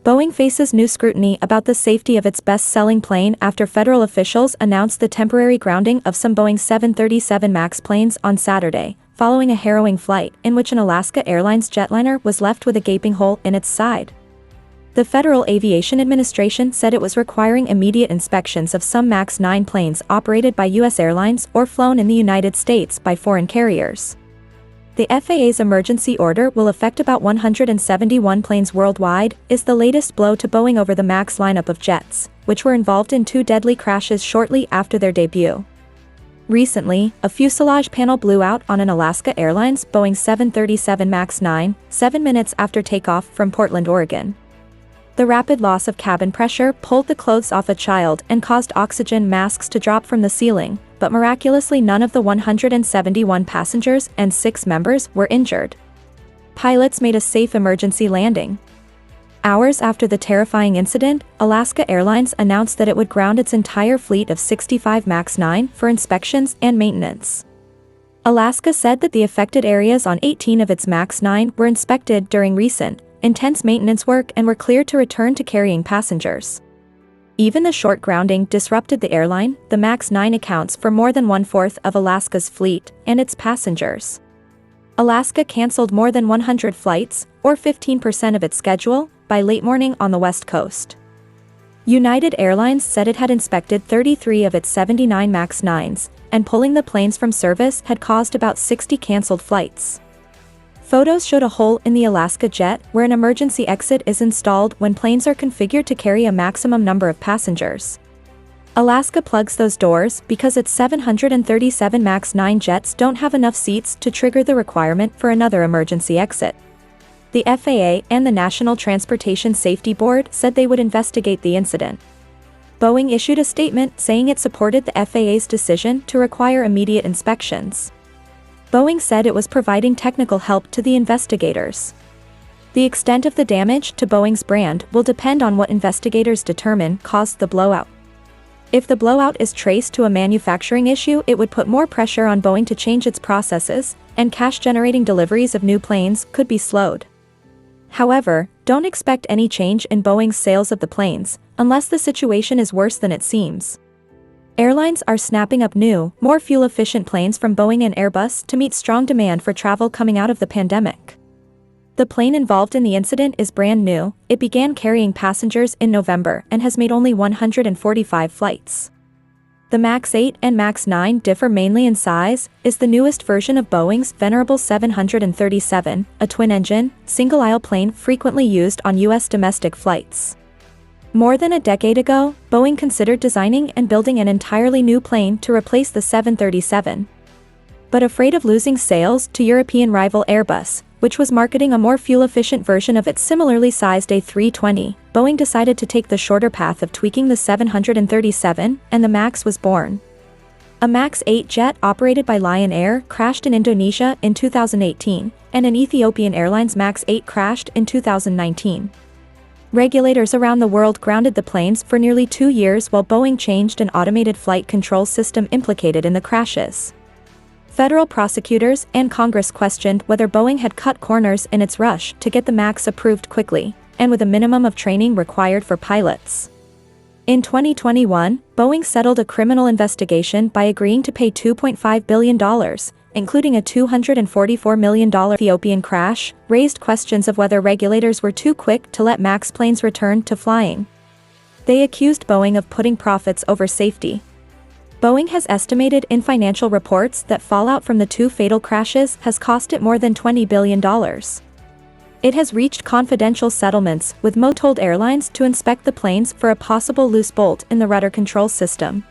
Boeing faces new scrutiny about the safety of its best-selling plane after federal officials announced the temporary grounding of some Boeing 737 MAX planes on Saturday, following a harrowing flight in which an Alaska Airlines jetliner was left with a gaping hole in its side. The Federal Aviation Administration said it was requiring immediate inspections of some MAX 9 planes operated by U.S. airlines or flown in the United States by foreign carriers. The FAA's emergency order will affect about 171 planes worldwide, is the latest blow to Boeing over the MAX lineup of jets, which were involved in 2 deadly crashes shortly after their debut. Recently, a fuselage panel blew out on an Alaska Airlines Boeing 737 MAX 9, 7 minutes after takeoff from Portland, Oregon. The rapid loss of cabin pressure pulled the clothes off a child and caused oxygen masks to drop from the ceiling, but miraculously none of the 171 passengers and 6 members were injured. Pilots made a safe emergency landing. Hours after the terrifying incident, Alaska Airlines announced that it would ground its entire fleet of 65 MAX 9 for inspections and maintenance. Alaska said that the affected areas on 18 of its MAX 9 were inspected during recent, intense maintenance work and were cleared to return to carrying passengers. Even the short grounding disrupted the airline. The MAX 9 accounts for more than 1/4 of Alaska's fleet and its passengers. Alaska canceled more than 100 flights, or 15% of its schedule, by late morning on the West Coast. United Airlines said it had inspected 33 of its 79 MAX 9s, and pulling the planes from service had caused about 60 canceled flights. Photos showed a hole in the Alaska jet where an emergency exit is installed when planes are configured to carry a maximum number of passengers. Alaska plugs those doors because its 737 MAX 9 jets don't have enough seats to trigger the requirement for another emergency exit. The FAA and the National Transportation Safety Board said they would investigate the incident. Boeing issued a statement saying it supported the FAA's decision to require immediate inspections. Boeing said it was providing technical help to the investigators. The extent of the damage to Boeing's brand will depend on what investigators determine caused the blowout. If the blowout is traced to a manufacturing issue, it would put more pressure on Boeing to change its processes, and cash-generating deliveries of new planes could be slowed. However, don't expect any change in Boeing's sales of the planes, unless the situation is worse than it seems. Airlines are snapping up new, more fuel-efficient planes from Boeing and Airbus to meet strong demand for travel coming out of the pandemic. The plane involved in the incident is brand new. It began carrying passengers in November and has made only 145 flights. The MAX 8 and MAX 9 differ mainly in size, is the newest version of Boeing's venerable 737, a twin-engine, single-aisle plane frequently used on U.S. domestic flights. More than a decade ago, Boeing considered designing and building an entirely new plane to replace the 737. But afraid of losing sales to European rival Airbus, which was marketing a more fuel-efficient version of its similarly sized A320, Boeing decided to take the shorter path of tweaking the 737, and the MAX was born. A MAX 8 jet operated by Lion Air crashed in Indonesia in 2018, and an Ethiopian Airlines MAX 8 crashed in 2019. Regulators around the world grounded the planes for nearly 2 years while Boeing changed an automated flight control system implicated in the crashes. Federal prosecutors and Congress questioned whether Boeing had cut corners in its rush to get the MAX approved quickly, and with a minimum of training required for pilots. In 2021, Boeing settled a criminal investigation by agreeing to pay $2.5 billion, including a $244 million Ethiopian crash, raised questions of whether regulators were too quick to let MAX planes return to flying. They accused Boeing of putting profits over safety. Boeing has estimated in financial reports that fallout from the 2 fatal crashes has cost it more than $20 billion. It has reached confidential settlements with told airlines to inspect the planes for a possible loose bolt in the rudder control system.